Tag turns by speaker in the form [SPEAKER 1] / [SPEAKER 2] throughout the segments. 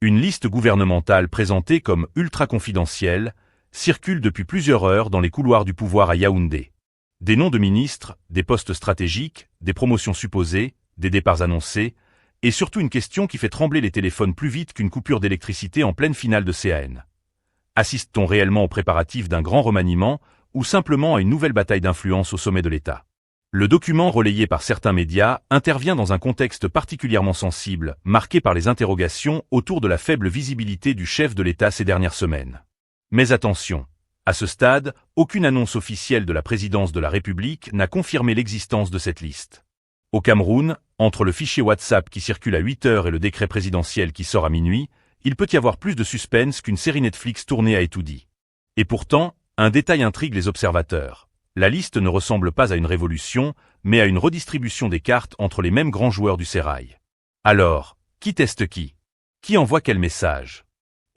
[SPEAKER 1] Une liste gouvernementale présentée comme ultra confidentielle circule depuis plusieurs heures dans les couloirs du pouvoir à Yaoundé. Des noms de ministres, des postes stratégiques, des promotions supposées, des départs annoncés, et surtout une question qui fait trembler les téléphones plus vite qu'une coupure d'électricité en pleine finale de CAN. Assiste-t-on réellement aux préparatifs d'un grand remaniement ou simplement à une nouvelle bataille d'influence au sommet de l'État? Le document relayé par certains médias intervient dans un contexte particulièrement sensible, marqué par les interrogations autour de la faible visibilité du chef de l'État ces dernières semaines. Mais attention, à ce stade, aucune annonce officielle de la présidence de la République n'a confirmé l'existence de cette liste. Au Cameroun, entre le fichier WhatsApp qui circule à 8 heures et le décret présidentiel qui sort à minuit, il peut y avoir plus de suspense qu'une série Netflix tournée à Etoudi. Et pourtant, un détail intrigue les observateurs. La liste ne ressemble pas à une révolution, mais à une redistribution des cartes entre les mêmes grands joueurs du sérail. Alors, qui teste qui? Qui envoie quel message?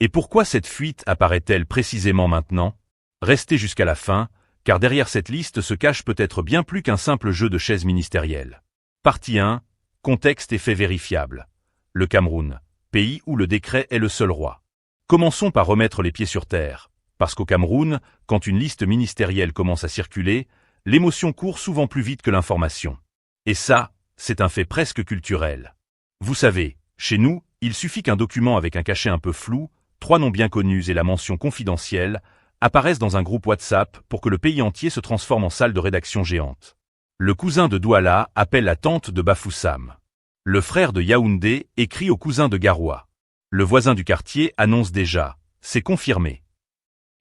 [SPEAKER 1] Et pourquoi cette fuite apparaît-elle précisément maintenant? Restez jusqu'à la fin, car derrière cette liste se cache peut-être bien plus qu'un simple jeu de chaises ministérielles. Partie 1. Contexte et faits vérifiables. Le Cameroun, pays où le décret est le seul roi. Commençons par remettre les pieds sur terre. Parce qu'au Cameroun, quand une liste ministérielle commence à circuler, l'émotion court souvent plus vite que l'information. Et ça, c'est un fait presque culturel. Vous savez, chez nous, il suffit qu'un document avec un cachet un peu flou, 3 noms bien connus et la mention confidentielle, apparaissent dans un groupe WhatsApp pour que le pays entier se transforme en salle de rédaction géante. Le cousin de Douala appelle la tante de Bafoussam. Le frère de Yaoundé écrit au cousin de Garoua. Le voisin du quartier annonce déjà, c'est confirmé.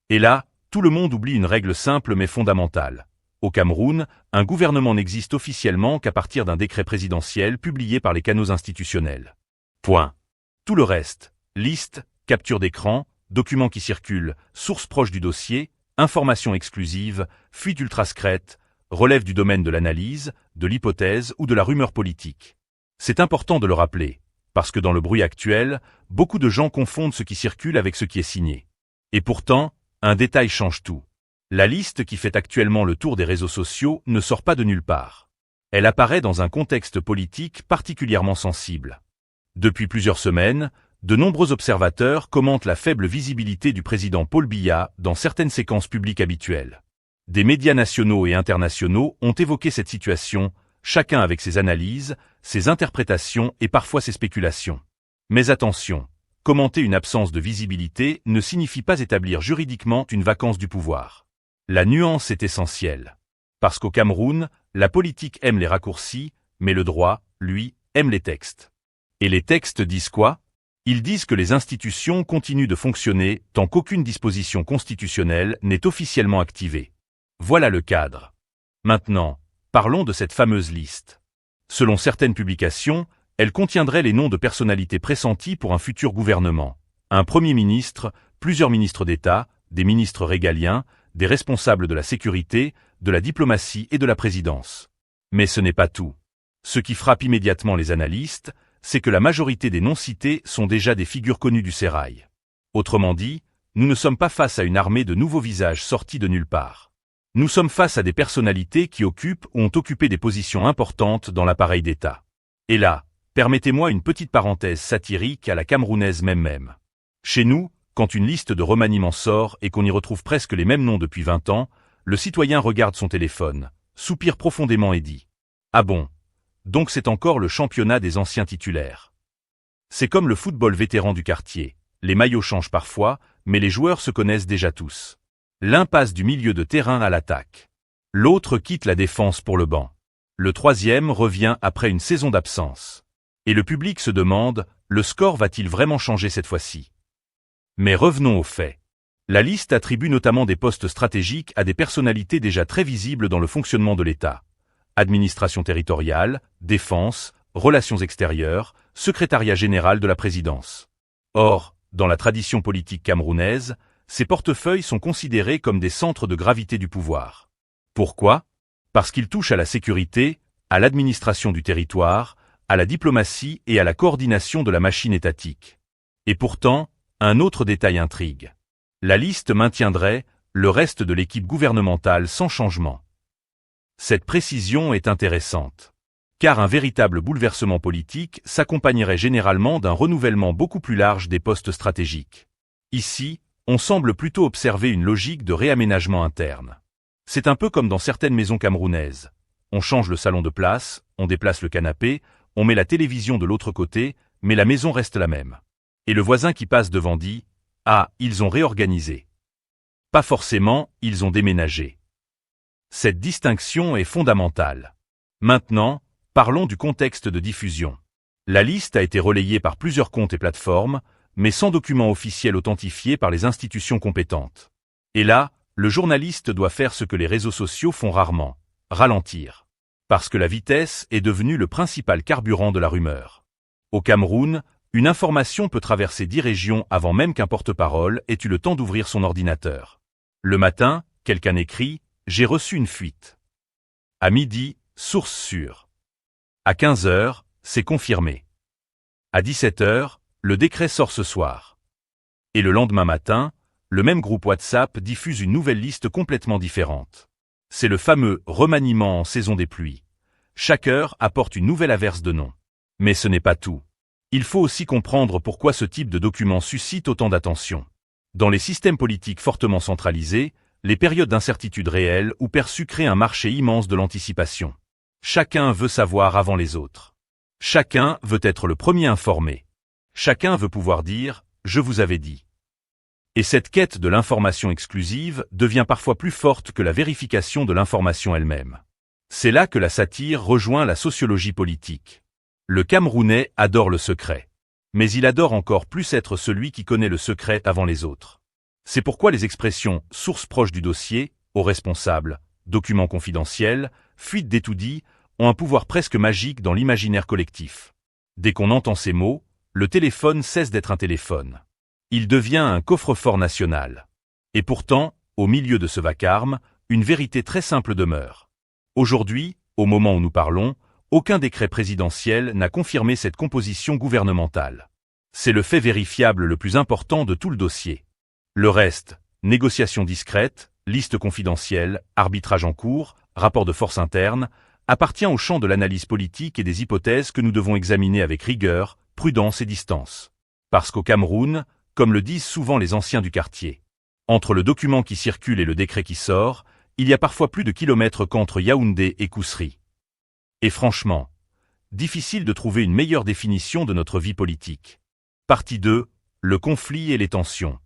[SPEAKER 1] Et là, tout le monde oublie une règle simple mais fondamentale. Au Cameroun, un gouvernement n'existe officiellement qu'à partir d'un décret présidentiel publié par les canaux institutionnels. Point. Tout le reste, liste, capture d'écran, documents qui circulent, sources proches du dossier, informations exclusives, fuites ultra secrètes, relève du domaine de l'analyse, de l'hypothèse ou de la rumeur politique. C'est important de le rappeler, parce que dans le bruit actuel, beaucoup de gens confondent ce qui circule avec ce qui est signé. Et pourtant, un détail change tout. La liste qui fait actuellement le tour des réseaux sociaux ne sort pas de nulle part. Elle apparaît dans un contexte politique particulièrement sensible. Depuis plusieurs semaines, de nombreux observateurs commentent la faible visibilité du président Paul Biya dans certaines séquences publiques habituelles. Des médias nationaux et internationaux ont évoqué cette situation, chacun avec ses analyses, ses interprétations et parfois ses spéculations. Mais attention, commenter une absence de visibilité ne signifie pas établir juridiquement une vacance du pouvoir. La nuance est essentielle. Parce qu'au Cameroun, la politique aime les raccourcis, mais le droit, lui, aime les textes. Et les textes disent quoi? Ils disent que les institutions continuent de fonctionner tant qu'aucune disposition constitutionnelle n'est officiellement activée. Voilà le cadre. Maintenant, parlons de cette fameuse liste. Selon certaines publications, elle contiendrait les noms de personnalités pressenties pour un futur gouvernement. Un premier ministre, plusieurs ministres d'État, des ministres régaliens, des responsables de la sécurité, de la diplomatie et de la présidence. Mais ce n'est pas tout. Ce qui frappe immédiatement les analystes, c'est que la majorité des noms cités sont déjà des figures connues du sérail. Autrement dit, nous ne sommes pas face à une armée de nouveaux visages sortis de nulle part. Nous sommes face à des personnalités qui occupent ou ont occupé des positions importantes dans l'appareil d'État. Et là, permettez-moi une petite parenthèse satirique à la camerounaise même. Chez nous, quand une liste de remaniements sort et qu'on y retrouve presque les mêmes noms depuis 20 ans, le citoyen regarde son téléphone, soupire profondément et dit « Ah bon, donc c'est encore le championnat des anciens titulaires. » C'est comme le football vétéran du quartier, les maillots changent parfois, mais les joueurs se connaissent déjà tous. L'un passe du milieu de terrain à l'attaque. L'autre quitte la défense pour le banc. Le troisième revient après une saison d'absence. Et le public se demande, le score va-t-il vraiment changer cette fois-ci? Mais revenons aux faits. La liste attribue notamment des postes stratégiques à des personnalités déjà très visibles dans le fonctionnement de l'État. Administration territoriale, défense, relations extérieures, secrétariat général de la présidence. Or, dans la tradition politique camerounaise, ces portefeuilles sont considérés comme des centres de gravité du pouvoir. Pourquoi? Parce qu'ils touchent à la sécurité, à l'administration du territoire, à la diplomatie et à la coordination de la machine étatique. Et pourtant, un autre détail intrigue. La liste maintiendrait le reste de l'équipe gouvernementale sans changement. Cette précision est intéressante. car un véritable bouleversement politique s'accompagnerait généralement d'un renouvellement beaucoup plus large des postes stratégiques. Ici, on semble plutôt observer une logique de réaménagement interne. C'est un peu comme dans certaines maisons camerounaises. On change le salon de place, on déplace le canapé, on met la télévision de l'autre côté, mais la maison reste la même. Et le voisin qui passe devant dit « Ah, ils ont réorganisé ». Pas forcément, ils ont déménagé. Cette distinction est fondamentale. Maintenant, parlons du contexte de diffusion. La liste a été relayée par plusieurs comptes et plateformes, mais sans document officiel authentifié par les institutions compétentes. Et là, le journaliste doit faire ce que les réseaux sociaux font rarement, ralentir. Parce que la vitesse est devenue le principal carburant de la rumeur. Au Cameroun, une information peut traverser 10 régions avant même qu'un porte-parole ait eu le temps d'ouvrir son ordinateur. Le matin, quelqu'un écrit « J'ai reçu une fuite ». À midi, source sûre. À 15 heures, c'est confirmé. À 17 heures, le décret sort ce soir. Et le lendemain matin, le même groupe WhatsApp diffuse une nouvelle liste complètement différente. C'est le fameux remaniement en saison des pluies. Chaque heure apporte une nouvelle averse de nom. Mais ce n'est pas tout. Il faut aussi comprendre pourquoi ce type de document suscite autant d'attention. Dans les systèmes politiques fortement centralisés, les périodes d'incertitude réelle ou perçue créent un marché immense de l'anticipation. Chacun veut savoir avant les autres. Chacun veut être le premier informé. Chacun veut pouvoir dire « je vous avais dit ». Et cette quête de l'information exclusive devient parfois plus forte que la vérification de l'information elle-même. C'est là que la satire rejoint la sociologie politique. Le Camerounais adore le secret. Mais il adore encore plus être celui qui connaît le secret avant les autres. C'est pourquoi les expressions « source proche du dossier »,« au responsable »,« document confidentiel »,« fuite d'étoudis » ont un pouvoir presque magique dans l'imaginaire collectif. Dès qu'on entend ces mots, le téléphone cesse d'être un téléphone. Il devient un coffre-fort national. Et pourtant, au milieu de ce vacarme, une vérité très simple demeure. Aujourd'hui, au moment où nous parlons, aucun décret présidentiel n'a confirmé cette composition gouvernementale. C'est le fait vérifiable le plus important de tout le dossier. Le reste, négociations discrètes, listes confidentielles, arbitrage en cours, rapport de force interne, appartient au champ de l'analyse politique et des hypothèses que nous devons examiner avec rigueur, prudence et distance. Parce qu'au Cameroun, comme le disent souvent les anciens du quartier, entre le document qui circule et le décret qui sort, il y a parfois plus de kilomètres qu'entre Yaoundé et Koussery. Et franchement, difficile de trouver une meilleure définition de notre vie politique. Partie 2, le conflit et les tensions.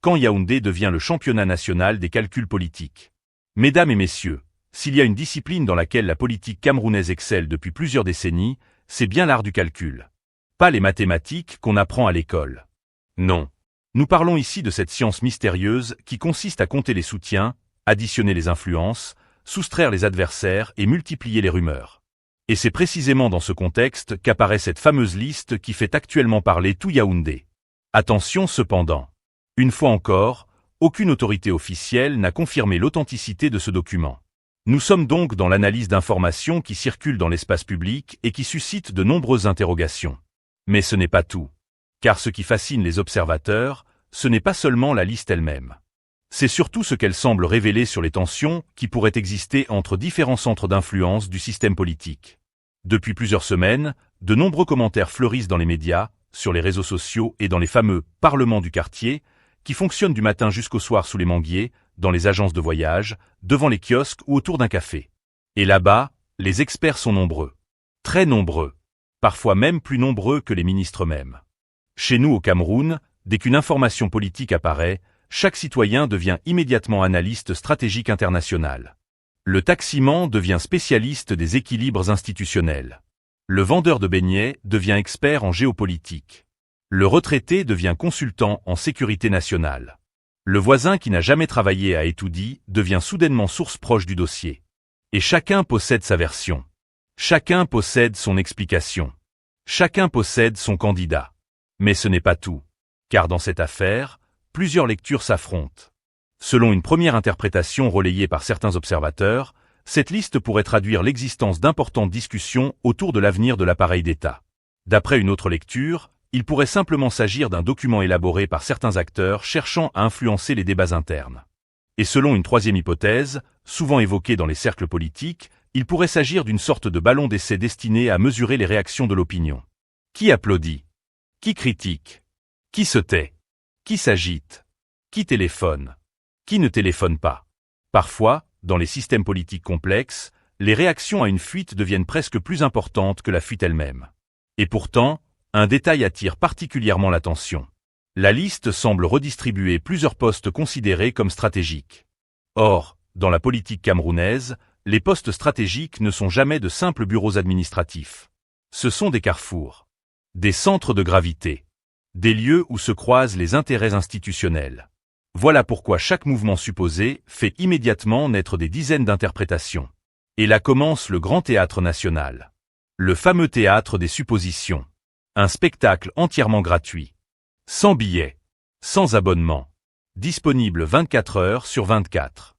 [SPEAKER 1] Quand Yaoundé devient le championnat national des calculs politiques. Mesdames et messieurs, s'il y a une discipline dans laquelle la politique camerounaise excelle depuis plusieurs décennies, c'est bien l'art du calcul. Pas les mathématiques qu'on apprend à l'école. Non. Nous parlons ici de cette science mystérieuse qui consiste à compter les soutiens, additionner les influences, soustraire les adversaires et multiplier les rumeurs. Et c'est précisément dans ce contexte qu'apparaît cette fameuse liste qui fait actuellement parler tout Yaoundé. Attention cependant. Une fois encore, aucune autorité officielle n'a confirmé l'authenticité de ce document. Nous sommes donc dans l'analyse d'informations qui circulent dans l'espace public et qui suscitent de nombreuses interrogations. Mais ce n'est pas tout. Car ce qui fascine les observateurs, ce n'est pas seulement la liste elle-même. C'est surtout ce qu'elle semble révéler sur les tensions qui pourraient exister entre différents centres d'influence du système politique. Depuis plusieurs semaines, de nombreux commentaires fleurissent dans les médias, sur les réseaux sociaux et dans les fameux « parlements du quartier » qui fonctionnent du matin jusqu'au soir sous les manguiers, dans les agences de voyage, devant les kiosques ou autour d'un café. Et là-bas, les experts sont nombreux. Très nombreux. Parfois même plus nombreux que les ministres eux-mêmes. Chez nous au Cameroun, dès qu'une information politique apparaît, chaque citoyen devient immédiatement analyste stratégique international. Le taximan devient spécialiste des équilibres institutionnels. Le vendeur de beignets devient expert en géopolitique. Le retraité devient consultant en sécurité nationale. Le voisin qui n'a jamais travaillé à Étoudi devient soudainement source proche du dossier. Et chacun possède sa version. Chacun possède son explication. Chacun possède son candidat. Mais ce n'est pas tout. Car dans cette affaire, plusieurs lectures s'affrontent. Selon une première interprétation relayée par certains observateurs, cette liste pourrait traduire l'existence d'importantes discussions autour de l'avenir de l'appareil d'État. D'après une autre lecture, il pourrait simplement s'agir d'un document élaboré par certains acteurs cherchant à influencer les débats internes. Et selon une troisième hypothèse, souvent évoquée dans les cercles politiques, Il pourrait s'agir d'une sorte de ballon d'essai destiné à mesurer les réactions de l'opinion. Qui applaudit? Qui critique? Qui se tait? Qui s'agite? Qui téléphone? Qui ne téléphone pas? Parfois, dans les systèmes politiques complexes, les réactions à une fuite deviennent presque plus importantes que la fuite elle-même. Et pourtant, un détail attire particulièrement l'attention. La liste semble redistribuer plusieurs postes considérés comme stratégiques. Or, dans la politique camerounaise, les postes stratégiques ne sont jamais de simples bureaux administratifs. Ce sont des carrefours, des centres de gravité, des lieux où se croisent les intérêts institutionnels. Voilà pourquoi chaque mouvement supposé fait immédiatement naître des dizaines d'interprétations. Et là commence le grand théâtre national. Le fameux théâtre des suppositions. Un spectacle entièrement gratuit. Sans billets. Sans abonnement. Disponible 24 heures sur 24.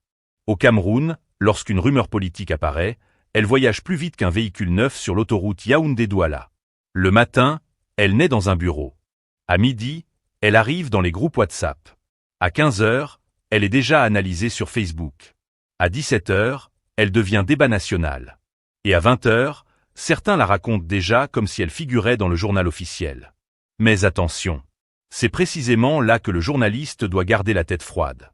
[SPEAKER 1] Au Cameroun, lorsqu'une rumeur politique apparaît, elle voyage plus vite qu'un véhicule neuf sur l'autoroute Yaoundé-Douala. Le matin, elle naît dans un bureau. À midi, elle arrive dans les groupes WhatsApp. À 15 heures, elle est déjà analysée sur Facebook. À 17 heures, elle devient débat national. Et à 20 heures, certains la racontent déjà comme si elle figurait dans le journal officiel. Mais attention, c'est précisément là que le journaliste doit garder la tête froide.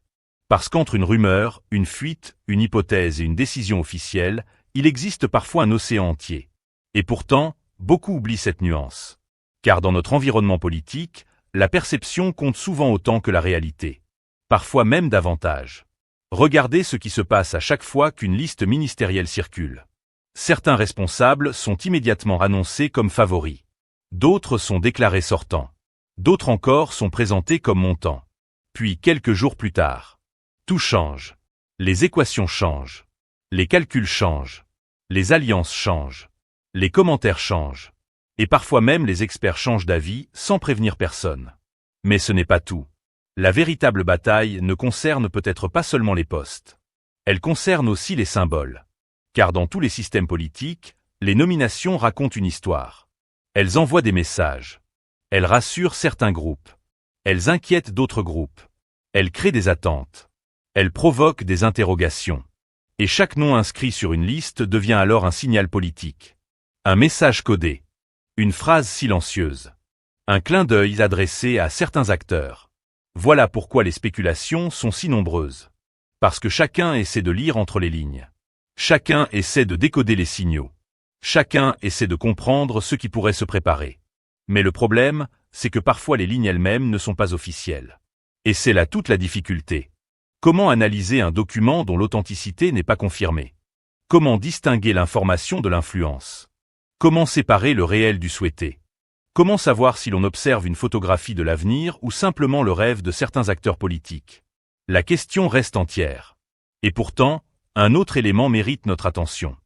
[SPEAKER 1] Parce qu'entre une rumeur, une fuite, une hypothèse et une décision officielle, il existe parfois un océan entier. Et pourtant, beaucoup oublient cette nuance. Car dans notre environnement politique, la perception compte souvent autant que la réalité. Parfois même davantage. Regardez ce qui se passe à chaque fois qu'une liste ministérielle circule. Certains responsables sont immédiatement annoncés comme favoris. D'autres sont déclarés sortants. D'autres encore sont présentés comme montants. Puis quelques jours plus tard, tout change. Les équations changent. Les calculs changent. Les alliances changent. Les commentaires changent. Et parfois même les experts changent d'avis sans prévenir personne. Mais ce n'est pas tout. La véritable bataille ne concerne peut-être pas seulement les postes. Elle concerne aussi les symboles. Car dans tous les systèmes politiques, les nominations racontent une histoire. Elles envoient des messages. Elles rassurent certains groupes. Elles inquiètent d'autres groupes. Elles créent des attentes. Elles provoquent des interrogations. Et chaque nom inscrit sur une liste devient alors un signal politique. Un message codé. Une phrase silencieuse. Un clin d'œil adressé à certains acteurs. Voilà pourquoi les spéculations sont si nombreuses. Parce que chacun essaie de lire entre les lignes. Chacun essaie de décoder les signaux. Chacun essaie de comprendre ce qui pourrait se préparer. Mais le problème, c'est que parfois les lignes elles-mêmes ne sont pas officielles. Et c'est là toute la difficulté. Comment analyser un document dont l'authenticité n'est pas confirmée? Comment distinguer l'information de l'influence? Comment séparer le réel du souhaité? Comment savoir si l'on observe une photographie de l'avenir ou simplement le rêve de certains acteurs politiques? La question reste entière. Et pourtant, un autre élément mérite notre attention.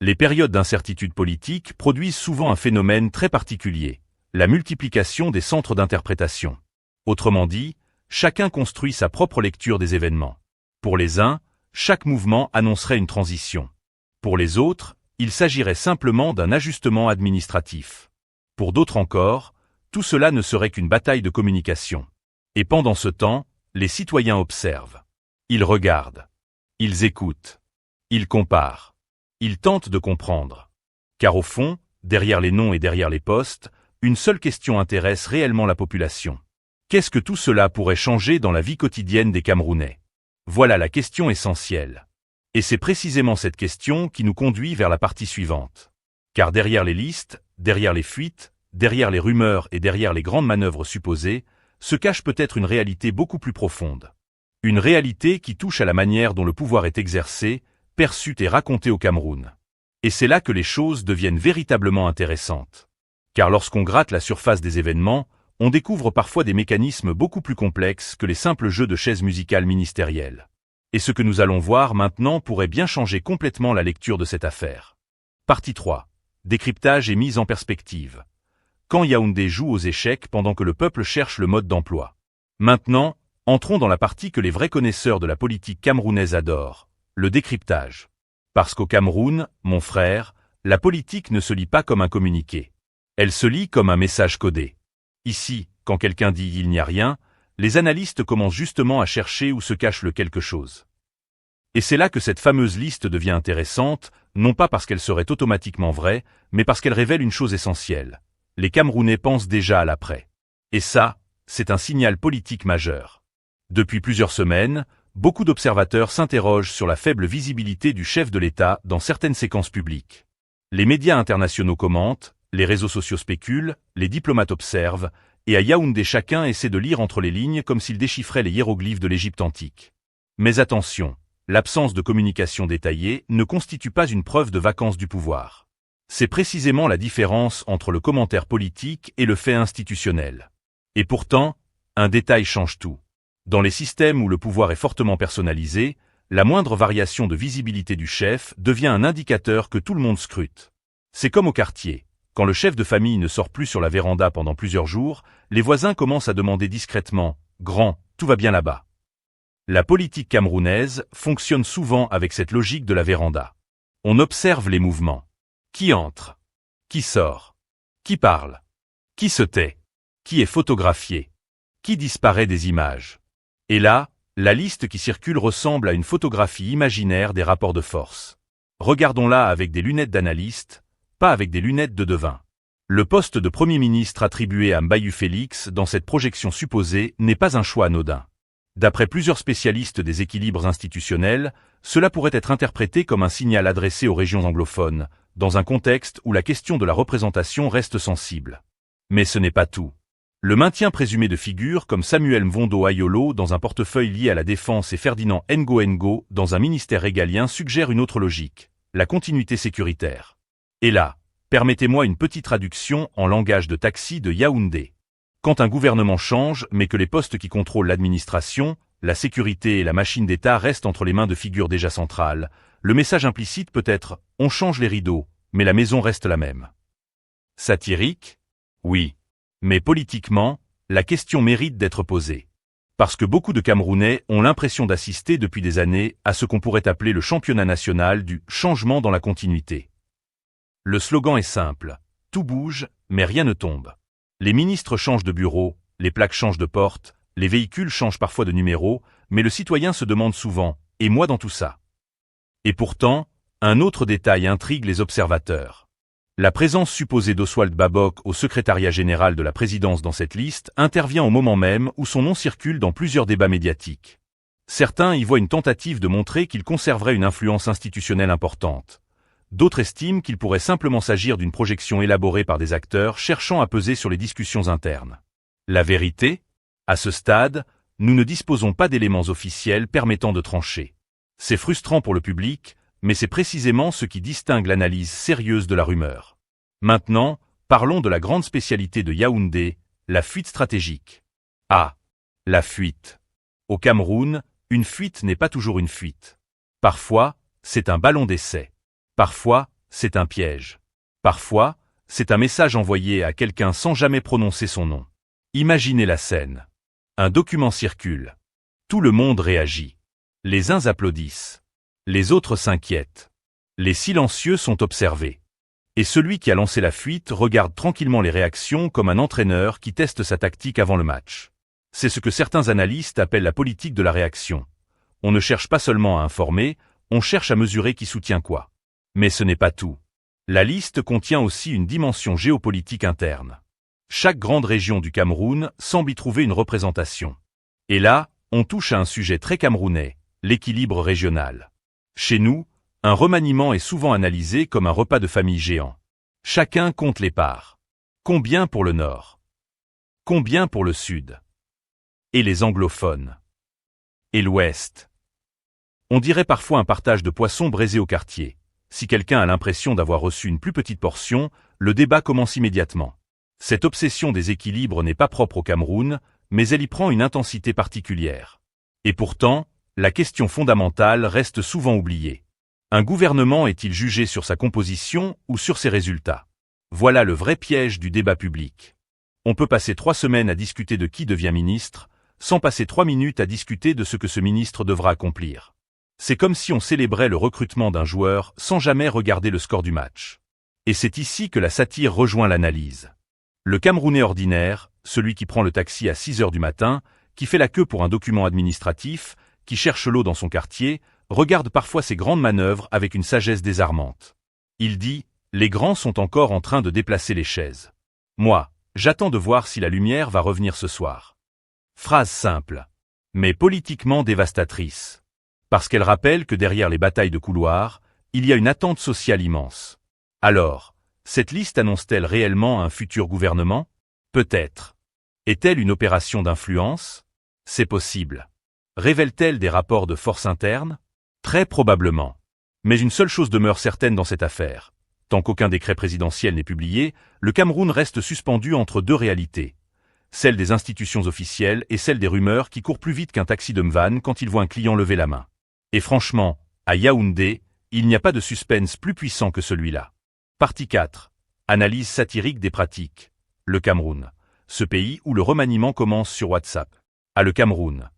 [SPEAKER 1] Les périodes d'incertitude politique produisent souvent un phénomène très particulier, la multiplication des centres d'interprétation. Autrement dit, chacun construit sa propre lecture des événements. Pour les uns, chaque mouvement annoncerait une transition. Pour les autres, il s'agirait simplement d'un ajustement administratif. Pour d'autres encore, tout cela ne serait qu'une bataille de communication. Et pendant ce temps, les citoyens observent. Ils regardent. Ils écoutent. Ils comparent. Ils tentent de comprendre. Car au fond, derrière les noms et derrière les postes, une seule question intéresse réellement la population. Qu'est-ce que tout cela pourrait changer dans la vie quotidienne des Camerounais? Voilà la question essentielle. Et c'est précisément cette question qui nous conduit vers la partie suivante. Car derrière les listes, derrière les fuites, derrière les rumeurs et derrière les grandes manœuvres supposées, se cache peut-être une réalité beaucoup plus profonde. Une réalité qui touche à la manière dont le pouvoir est exercé, perçu et raconté au Cameroun. Et c'est là que les choses deviennent véritablement intéressantes. Car lorsqu'on gratte la surface des événements, on découvre parfois des mécanismes beaucoup plus complexes que les simples jeux de chaises musicales ministérielles. Et ce que nous allons voir maintenant pourrait bien changer complètement la lecture de cette affaire. Partie 3. Décryptage et mise en perspective. Quand Yaoundé joue aux échecs pendant que le peuple cherche le mode d'emploi. Maintenant, entrons dans la partie que les vrais connaisseurs de la politique camerounaise adorent, le décryptage. Parce qu'au Cameroun, mon frère, la politique ne se lit pas comme un communiqué. Elle se lit comme un message codé. Ici, quand quelqu'un dit « il n'y a rien », les analystes commencent justement à chercher où se cache le quelque chose. Et c'est là que cette fameuse liste devient intéressante, non pas parce qu'elle serait automatiquement vraie, mais parce qu'elle révèle une chose essentielle. Les Camerounais pensent déjà à l'après. Et ça, c'est un signal politique majeur. Depuis plusieurs semaines, beaucoup d'observateurs s'interrogent sur la faible visibilité du chef de l'État dans certaines séquences publiques. Les médias internationaux commentent, les réseaux sociaux spéculent, les diplomates observent, et à Yaoundé chacun essaie de lire entre les lignes comme s'il déchiffrait les hiéroglyphes de l'Égypte antique. Mais attention, l'absence de communication détaillée ne constitue pas une preuve de vacance du pouvoir. C'est précisément la différence entre le commentaire politique et le fait institutionnel. Et pourtant, un détail change tout. Dans les systèmes où le pouvoir est fortement personnalisé, la moindre variation de visibilité du chef devient un indicateur que tout le monde scrute. C'est comme au quartier. Quand le chef de famille ne sort plus sur la véranda pendant plusieurs jours, les voisins commencent à demander discrètement « Grand, tout va bien là-bas ». La politique camerounaise fonctionne souvent avec cette logique de la véranda. On observe les mouvements. Qui entre? Qui sort? Qui parle? Qui se tait? Qui est photographié? Qui disparaît des images? Et là, la liste qui circule ressemble à une photographie imaginaire des rapports de force. Regardons-la avec des lunettes d'analyste, pas avec des lunettes de devin. Le poste de Premier ministre attribué à Mbaye Félix dans cette projection supposée n'est pas un choix anodin. D'après plusieurs spécialistes des équilibres institutionnels, cela pourrait être interprété comme un signal adressé aux régions anglophones, dans un contexte où la question de la représentation reste sensible. Mais ce n'est pas tout. Le maintien présumé de figures comme Samuel Mvondo Ayolo dans un portefeuille lié à la défense et Ferdinand Ngo dans un ministère régalien suggère une autre logique, la continuité sécuritaire. Et là, permettez-moi une petite traduction en langage de taxi de Yaoundé. Quand un gouvernement change, mais que les postes qui contrôlent l'administration, la sécurité et la machine d'État restent entre les mains de figures déjà centrales, le message implicite peut être « on change les rideaux, mais la maison reste la même ». Satirique? Oui. Mais politiquement, la question mérite d'être posée. Parce que beaucoup de Camerounais ont l'impression d'assister depuis des années à ce qu'on pourrait appeler le championnat national du changement dans la continuité. Le slogan est simple, tout bouge, mais rien ne tombe. Les ministres changent de bureau, les plaques changent de porte, les véhicules changent parfois de numéro, mais le citoyen se demande souvent « et moi dans tout ça ?» Et pourtant, un autre détail intrigue les observateurs. La présence supposée d'Oswald Babok au secrétariat général de la présidence dans cette liste intervient au moment même où son nom circule dans plusieurs débats médiatiques. Certains y voient une tentative de montrer qu'il conserverait une influence institutionnelle importante. D'autres estiment qu'il pourrait simplement s'agir d'une projection élaborée par des acteurs cherchant à peser sur les discussions internes. La vérité? À ce stade, nous ne disposons pas d'éléments officiels permettant de trancher. C'est frustrant pour le public, mais c'est précisément ce qui distingue l'analyse sérieuse de la rumeur. Maintenant, parlons de la grande spécialité de Yaoundé, la fuite stratégique. Ah, la fuite. Au Cameroun, une fuite n'est pas toujours une fuite. Parfois, c'est un ballon d'essai. Parfois, c'est un piège. Parfois, c'est un message envoyé à quelqu'un sans jamais prononcer son nom. Imaginez la scène. Un document circule. Tout le monde réagit. Les uns applaudissent. Les autres s'inquiètent. Les silencieux sont observés. Et celui qui a lancé la fuite regarde tranquillement les réactions comme un entraîneur qui teste sa tactique avant le match. C'est ce que certains analystes appellent la politique de la réaction. On ne cherche pas seulement à informer, on cherche à mesurer qui soutient quoi. Mais ce n'est pas tout. La liste contient aussi une dimension géopolitique interne. Chaque grande région du Cameroun semble y trouver une représentation. Et là, on touche à un sujet très camerounais, l'équilibre régional. Chez nous, un remaniement est souvent analysé comme un repas de famille géant. Chacun compte les parts. Combien pour le Nord? Combien pour le Sud? Et les anglophones? Et l'Ouest? On dirait parfois un partage de poissons braisés au quartier. Si quelqu'un a l'impression d'avoir reçu une plus petite portion, le débat commence immédiatement. Cette obsession des équilibres n'est pas propre au Cameroun, mais elle y prend une intensité particulière. Et pourtant, la question fondamentale reste souvent oubliée. Un gouvernement est-il jugé sur sa composition ou sur ses résultats? Voilà le vrai piège du débat public. On peut passer 3 semaines à discuter de qui devient ministre, sans passer 3 minutes à discuter de ce que ce ministre devra accomplir. C'est comme si on célébrait le recrutement d'un joueur sans jamais regarder le score du match. Et c'est ici que la satire rejoint l'analyse. Le Camerounais ordinaire, celui qui prend le taxi à 6 heures du matin, qui fait la queue pour un document administratif, qui cherche l'eau dans son quartier, regarde parfois ces grandes manœuvres avec une sagesse désarmante. Il dit « Les grands sont encore en train de déplacer les chaises. Moi, j'attends de voir si la lumière va revenir ce soir. » Phrase simple, mais politiquement dévastatrice. Parce qu'elle rappelle que derrière les batailles de couloir, il y a une attente sociale immense. Alors, cette liste annonce-t-elle réellement un futur gouvernement? Peut-être. Est-elle une opération d'influence? C'est possible. Révèle-t-elle des rapports de force interne? Très probablement. Mais une seule chose demeure certaine dans cette affaire. Tant qu'aucun décret présidentiel n'est publié, le Cameroun reste suspendu entre deux réalités. Celle des institutions officielles et celle des rumeurs qui courent plus vite qu'un taxi de Mvan quand il voit un client lever la main. Et franchement, à Yaoundé, il n'y a pas de suspense plus puissant que celui-là. Partie 4. Analyse satirique des pratiques. Le Cameroun. Ce pays où le remaniement commence sur WhatsApp. Le Cameroun.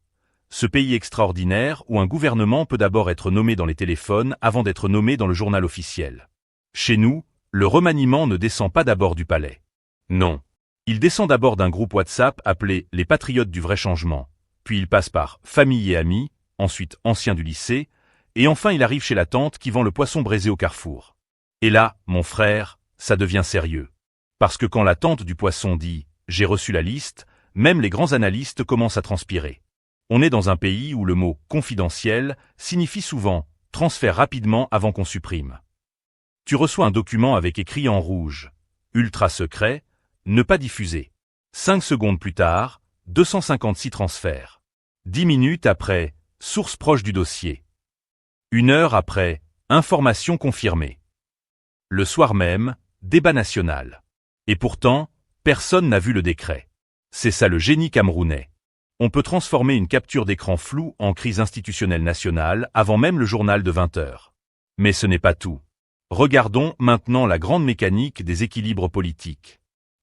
[SPEAKER 1] Ce pays extraordinaire où un gouvernement peut d'abord être nommé dans les téléphones avant d'être nommé dans le journal officiel. Chez nous, le remaniement ne descend pas d'abord du palais. Non. Il descend d'abord d'un groupe WhatsApp appelé « Les Patriotes du Vrai Changement », puis il passe par « Famille et amis », ensuite « Anciens du lycée », et enfin il arrive chez la tante qui vend le poisson braisé au carrefour. Et là, mon frère, ça devient sérieux. Parce que quand la tante du poisson dit « J'ai reçu la liste », même les grands analystes commencent à transpirer. On est dans un pays où le mot « confidentiel » signifie souvent « transfert rapidement avant qu'on supprime ». Tu reçois un document avec écrit en rouge « Ultra secret », ne pas diffuser. 5 secondes plus tard, 256 transferts. 10 minutes après, source proche du dossier. 1 heure après, information confirmée. Le soir même, débat national. Et pourtant, personne n'a vu le décret. C'est ça le génie camerounais. On peut transformer une capture d'écran floue en crise institutionnelle nationale avant même le journal de 20 heures. Mais ce n'est pas tout. Regardons maintenant la grande mécanique des équilibres politiques.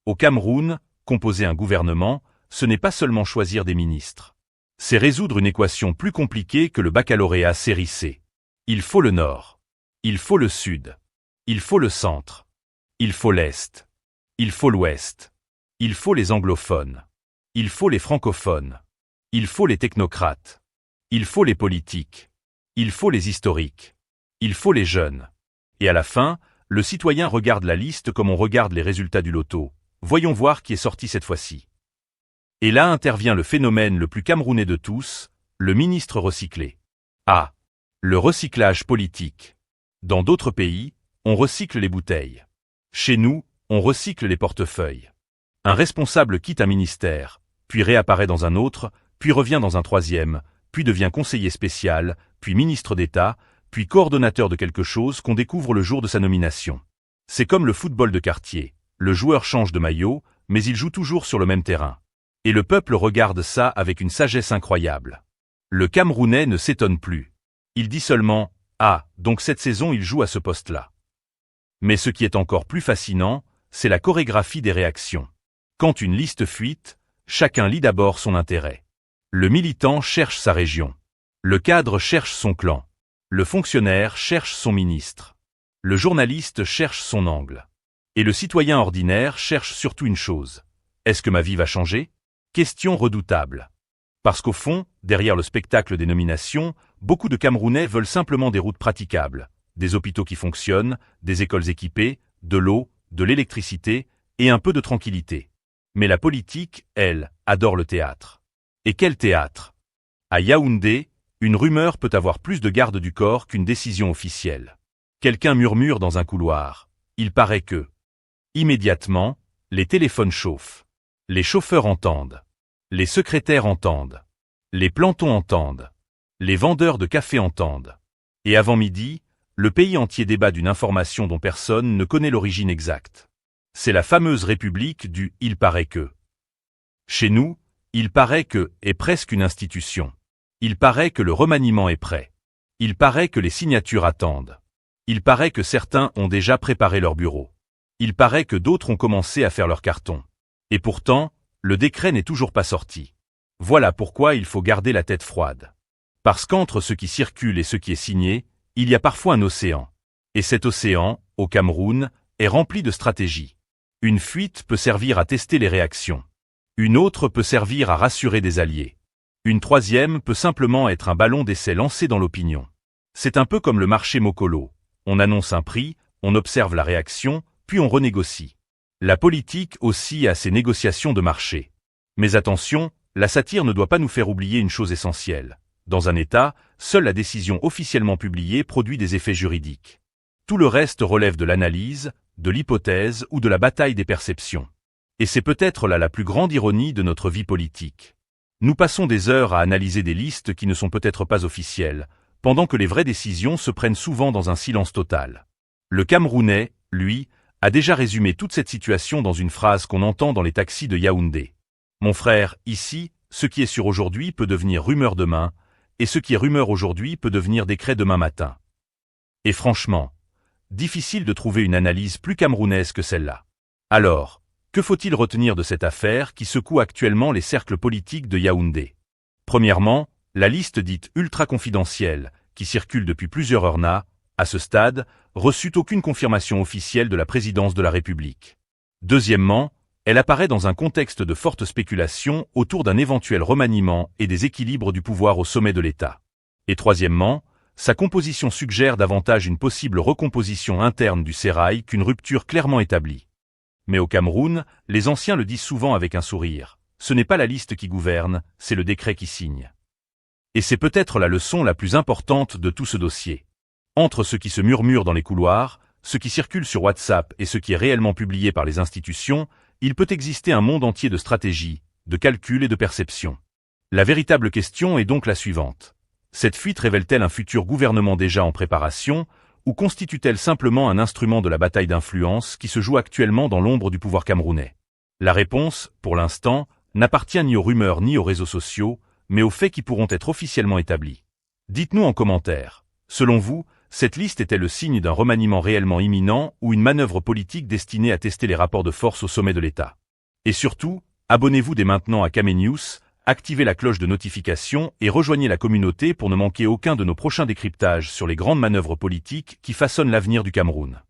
[SPEAKER 1] Au Cameroun, composer un gouvernement, ce n'est pas seulement choisir des ministres. C'est résoudre une équation plus compliquée que le baccalauréat série C. Il faut le Nord. Il faut le Sud. Il faut le Centre. Il faut l'Est. Il faut l'Ouest. Il faut les anglophones. Il faut les francophones. Il faut les technocrates. Il faut les politiques. Il faut les historiques. Il faut les jeunes. Et à la fin, le citoyen regarde la liste comme on regarde les résultats du loto. Voyons voir qui est sorti cette fois-ci. Et là intervient le phénomène le plus camerounais de tous, le ministre recyclé. Ah, le recyclage politique. Dans d'autres pays, on recycle les bouteilles. Chez nous, on recycle les portefeuilles. Un responsable quitte un ministère, puis réapparaît dans un autre, puis revient dans un troisième, puis devient conseiller spécial, puis ministre d'État, puis coordonnateur de quelque chose qu'on découvre le jour de sa nomination. C'est comme le football de quartier. Le joueur change de maillot, mais il joue toujours sur le même terrain. Et le peuple regarde ça avec une sagesse incroyable. Le Camerounais ne s'étonne plus. Il dit seulement « Ah, donc cette saison il joue à ce poste-là ». Mais ce qui est encore plus fascinant, c'est la chorégraphie des réactions. Quand une liste fuite, chacun lit d'abord son intérêt. Le militant cherche sa région. Le cadre cherche son clan. Le fonctionnaire cherche son ministre. Le journaliste cherche son angle. Et le citoyen ordinaire cherche surtout une chose. Est-ce que ma vie va changer? Question redoutable. Parce qu'au fond, derrière le spectacle des nominations, beaucoup de Camerounais veulent simplement des routes praticables, des hôpitaux qui fonctionnent, des écoles équipées, de l'eau, de l'électricité et un peu de tranquillité. Mais la politique, elle, adore le théâtre. Et quel théâtre? À Yaoundé, une rumeur peut avoir plus de garde du corps qu'une décision officielle. Quelqu'un murmure dans un couloir. Il paraît que... Immédiatement, les téléphones chauffent. Les chauffeurs entendent. Les secrétaires entendent. Les plantons entendent. Les vendeurs de café entendent. Et avant midi, le pays entier débat d'une information dont personne ne connaît l'origine exacte. C'est la fameuse république du « il paraît que ». Chez nous, il paraît que est presque une institution. Il paraît que le remaniement est prêt. Il paraît que les signatures attendent. Il paraît que certains ont déjà préparé leur bureau. Il paraît que d'autres ont commencé à faire leur carton. Et pourtant, le décret n'est toujours pas sorti. Voilà pourquoi il faut garder la tête froide. Parce qu'entre ce qui circule et ce qui est signé, il y a parfois un océan. Et cet océan, au Cameroun, est rempli de stratégies. Une fuite peut servir à tester les réactions. Une autre peut servir à rassurer des alliés. Une troisième peut simplement être un ballon d'essai lancé dans l'opinion. C'est un peu comme le marché Mokolo. On annonce un prix, on observe la réaction, puis on renégocie. La politique aussi a ses négociations de marché. Mais attention, la satire ne doit pas nous faire oublier une chose essentielle. Dans un État, seule la décision officiellement publiée produit des effets juridiques. Tout le reste relève de l'analyse, de l'hypothèse ou de la bataille des perceptions. Et c'est peut-être là la plus grande ironie de notre vie politique. Nous passons des heures à analyser des listes qui ne sont peut-être pas officielles, pendant que les vraies décisions se prennent souvent dans un silence total. Le Camerounais, lui, a déjà résumé toute cette situation dans une phrase qu'on entend dans les taxis de Yaoundé. Mon frère, ici, ce qui est sûr aujourd'hui peut devenir rumeur demain, et ce qui est rumeur aujourd'hui peut devenir décret demain matin. Et franchement, difficile de trouver une analyse plus camerounaise que celle-là. Alors, que faut-il retenir de cette affaire qui secoue actuellement les cercles politiques de Yaoundé? Premièrement, la liste dite ultra-confidentielle, qui circule depuis plusieurs heures n'a, à ce stade, reçu aucune confirmation officielle de la présidence de la République. Deuxièmement, elle apparaît dans un contexte de forte spéculation autour d'un éventuel remaniement et des équilibres du pouvoir au sommet de l'État. Et troisièmement, sa composition suggère davantage une possible recomposition interne du sérail qu'une rupture clairement établie. Mais au Cameroun, les anciens le disent souvent avec un sourire. Ce n'est pas la liste qui gouverne, c'est le décret qui signe. Et c'est peut-être la leçon la plus importante de tout ce dossier. Entre ce qui se murmure dans les couloirs, ce qui circule sur WhatsApp et ce qui est réellement publié par les institutions, il peut exister un monde entier de stratégies, de calculs et de perceptions. La véritable question est donc la suivante. Cette fuite révèle-t-elle un futur gouvernement déjà en préparation, ou constitue-t-elle simplement un instrument de la bataille d'influence qui se joue actuellement dans l'ombre du pouvoir camerounais? La réponse, pour l'instant, n'appartient ni aux rumeurs ni aux réseaux sociaux, mais aux faits qui pourront être officiellement établis. Dites-nous en commentaire. Selon vous, cette liste était le signe d'un remaniement réellement imminent ou une manœuvre politique destinée à tester les rapports de force au sommet de l'État? Et surtout, abonnez-vous dès maintenant à Camé News, activez la cloche de notification et rejoignez la communauté pour ne manquer aucun de nos prochains décryptages sur les grandes manœuvres politiques qui façonnent l'avenir du Cameroun.